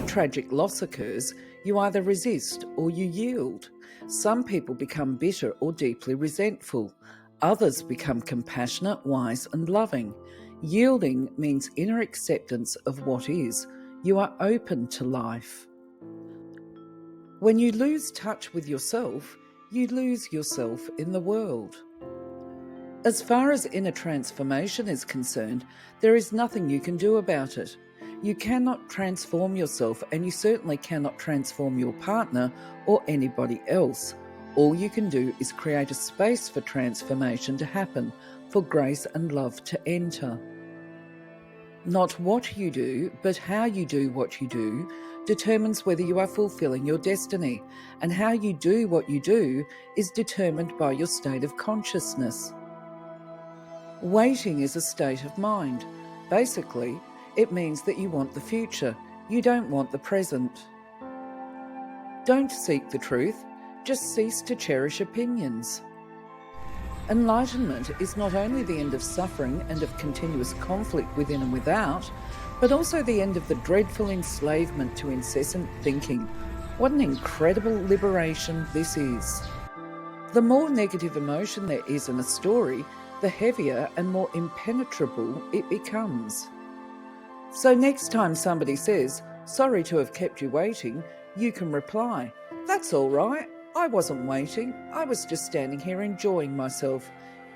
a tragic loss occurs, you either resist or you yield. Some people become bitter or deeply resentful. Others become compassionate, wise and loving. Yielding means inner acceptance of what is. You are open to life. When you lose touch with yourself, you lose yourself in the world. As far as inner transformation is concerned, there is nothing you can do about it. You cannot transform yourself, and you certainly cannot transform your partner or anybody else. All you can do is create a space for transformation to happen, for grace and love to enter. Not what you do, but how you do what you do determines whether you are fulfilling your destiny, and how you do what you do is determined by your state of consciousness. Waiting is a state of mind. Basically, it means that you want the future. You don't want the present. Don't seek the truth, just cease to cherish opinions. Enlightenment is not only the end of suffering and of continuous conflict within and without, but also the end of the dreadful enslavement to incessant thinking. What an incredible liberation this is. The more negative emotion there is in a story, the heavier and more impenetrable it becomes. So next time somebody says, "Sorry to have kept you waiting," you can reply, "That's all right. I wasn't waiting. I was just standing here enjoying myself.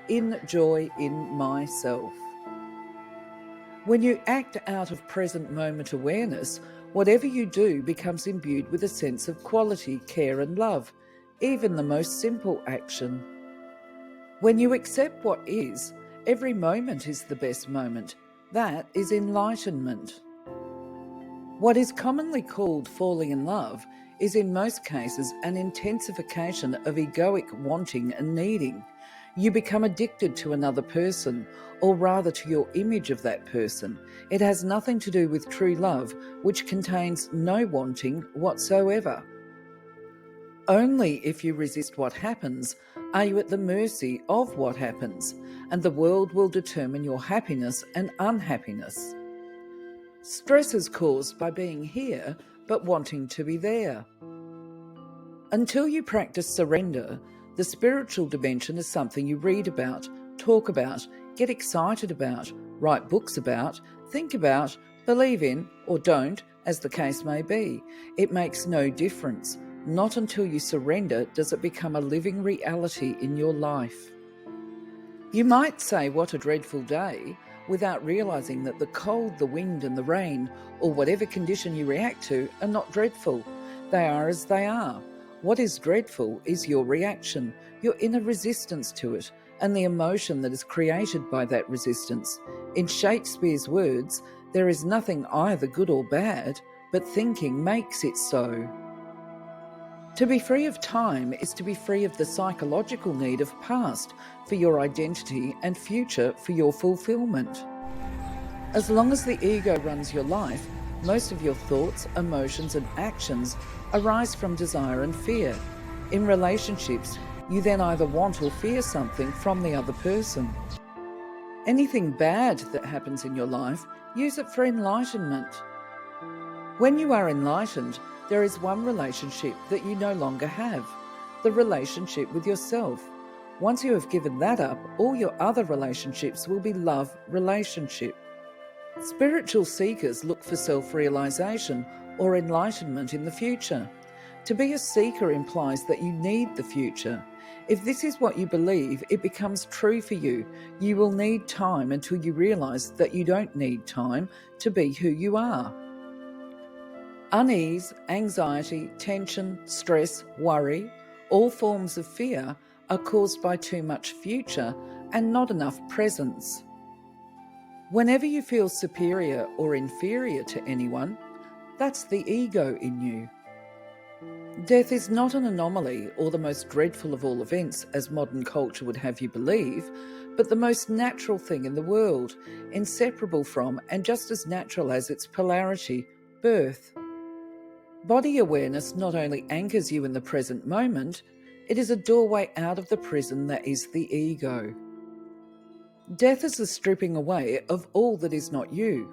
Enjoy in myself." When you act out of present moment awareness, whatever you do becomes imbued with a sense of quality, care and love, even the most simple action. When you accept what is, every moment is the best moment. That is enlightenment. What is commonly called falling in love is in most cases an intensification of egoic wanting and needing. You become addicted to another person, or rather to your image of that person. It has nothing to do with true love, which contains no wanting whatsoever. Only if you resist what happens are you at the mercy of what happens, and the world will determine your happiness and unhappiness. Stress is caused by being here but wanting to be there. Until you practice surrender, the spiritual dimension is something you read about, talk about, get excited about, write books about, think about, believe in, or don't, as the case may be. It makes no difference. Not until you surrender does it become a living reality in your life. You might say, "What a dreadful day," without realizing that the cold, the wind and the rain, or whatever condition you react to, are not dreadful. They are as they are. What is dreadful is your reaction, your inner resistance to it, and the emotion that is created by that resistance. In Shakespeare's words, there is nothing either good or bad, but thinking makes it so. To be free of time is to be free of the psychological need of past for your identity and future for your fulfillment. As long as the ego runs your life, most of your thoughts, emotions and actions arise from desire and fear. In relationships, you then either want or fear something from the other person. Anything bad that happens in your life, use it for enlightenment. When you are enlightened, there is one relationship that you no longer have, the relationship with yourself. Once you have given that up, all your other relationships will be love relationship. Spiritual seekers look for self-realization or enlightenment in the future. To be a seeker implies that you need the future. If this is what you believe, it becomes true for you. You will need time until you realize that you don't need time to be who you are. Unease, anxiety, tension, stress, worry, all forms of fear are caused by too much future and not enough presence. Whenever you feel superior or inferior to anyone, that's the ego in you. Death is not an anomaly or the most dreadful of all events, as modern culture would have you believe, but the most natural thing in the world, inseparable from and just as natural as its polarity, birth. Body awareness not only anchors you in the present moment, it is a doorway out of the prison that is the ego. Death is the stripping away of all that is not you.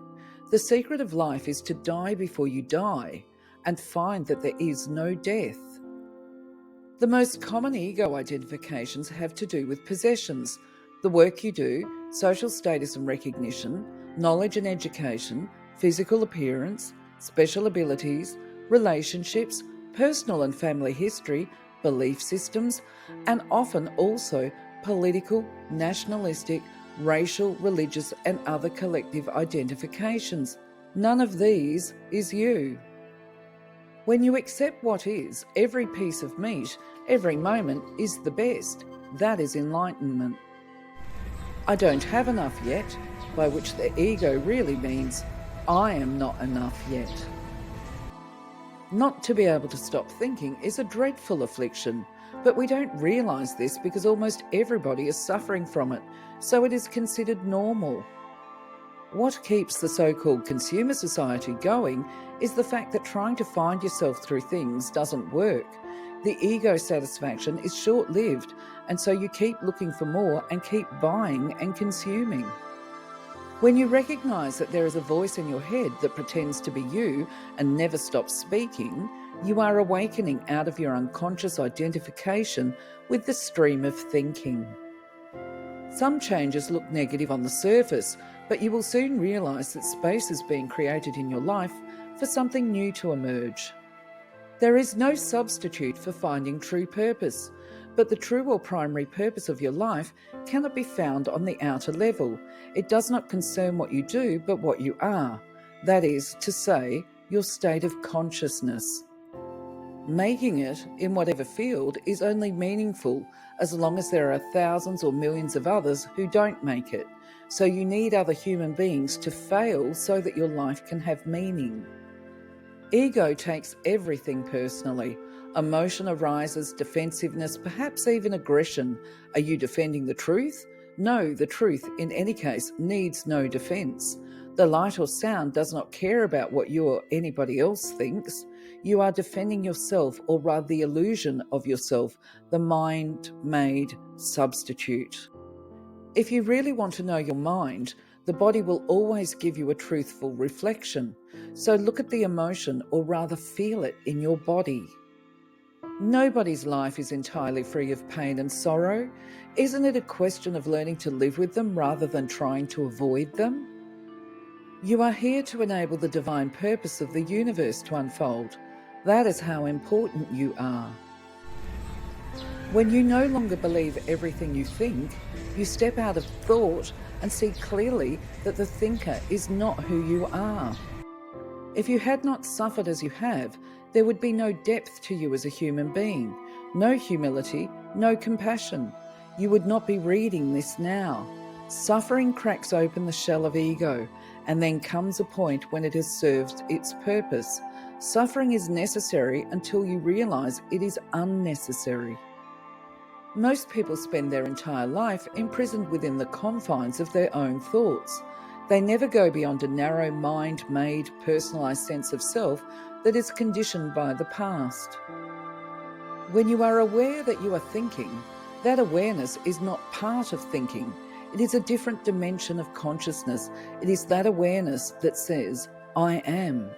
The secret of life is to die before you die and find that there is no death. The most common ego identifications have to do with possessions, the work you do, social status and recognition, knowledge and education, physical appearance, special abilities, relationships, personal and family history, belief systems, and often also political, nationalistic, racial, religious, and other collective identifications. None of these is you. When you accept what is, every piece of meat, every moment is the best. That is enlightenment. I don't have enough yet, by which the ego really means I am not enough yet. Not to be able to stop thinking is a dreadful affliction, but we don't realise this because almost everybody is suffering from it, so it is considered normal. What keeps the so-called consumer society going is the fact that trying to find yourself through things doesn't work. The ego satisfaction is short-lived, and so you keep looking for more and keep buying and consuming. When you recognise that there is a voice in your head that pretends to be you and never stops speaking, you are awakening out of your unconscious identification with the stream of thinking. Some changes look negative on the surface, but you will soon realise that space is being created in your life for something new to emerge. There is no substitute for finding true purpose, but the true or primary purpose of your life cannot be found on the outer level. It does not concern what you do, but what you are. That is to say, your state of consciousness. Making it, in whatever field, is only meaningful as long as there are thousands or millions of others who don't make it. So you need other human beings to fail so that your life can have meaning. Ego takes everything personally. Emotion arises, defensiveness, perhaps even aggression. Are you defending the truth? No, the truth, in any case, needs no defense. The light or sound does not care about what you or anybody else thinks. You are defending yourself, or rather the illusion of yourself, the mind-made substitute. If you really want to know your mind, the body will always give you a truthful reflection. So look at the emotion, or rather feel it in your body. Nobody's life is entirely free of pain and sorrow. Isn't it a question of learning to live with them rather than trying to avoid them? You are here to enable the divine purpose of the universe to unfold. That is how important you are. When you no longer believe everything you think, you step out of thought and see clearly that the thinker is not who you are. If you had not suffered as you have, there would be no depth to you as a human being, no humility, no compassion. You would not be reading this now. Suffering cracks open the shell of ego, and then comes a point when it has served its purpose. Suffering is necessary until you realise it is unnecessary. Most people spend their entire life imprisoned within the confines of their own thoughts. They never go beyond a narrow mind-made, personalised sense of self that is conditioned by the past. When you are aware that you are thinking, that awareness is not part of thinking. It is a different dimension of consciousness. It is that awareness that says, I am.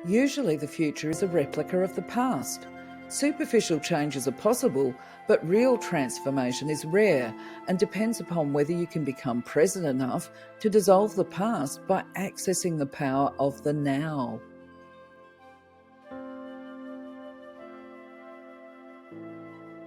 Usually the future is a replica of the past. Superficial changes are possible, but real transformation is rare and depends upon whether you can become present enough to dissolve the past by accessing the power of the now.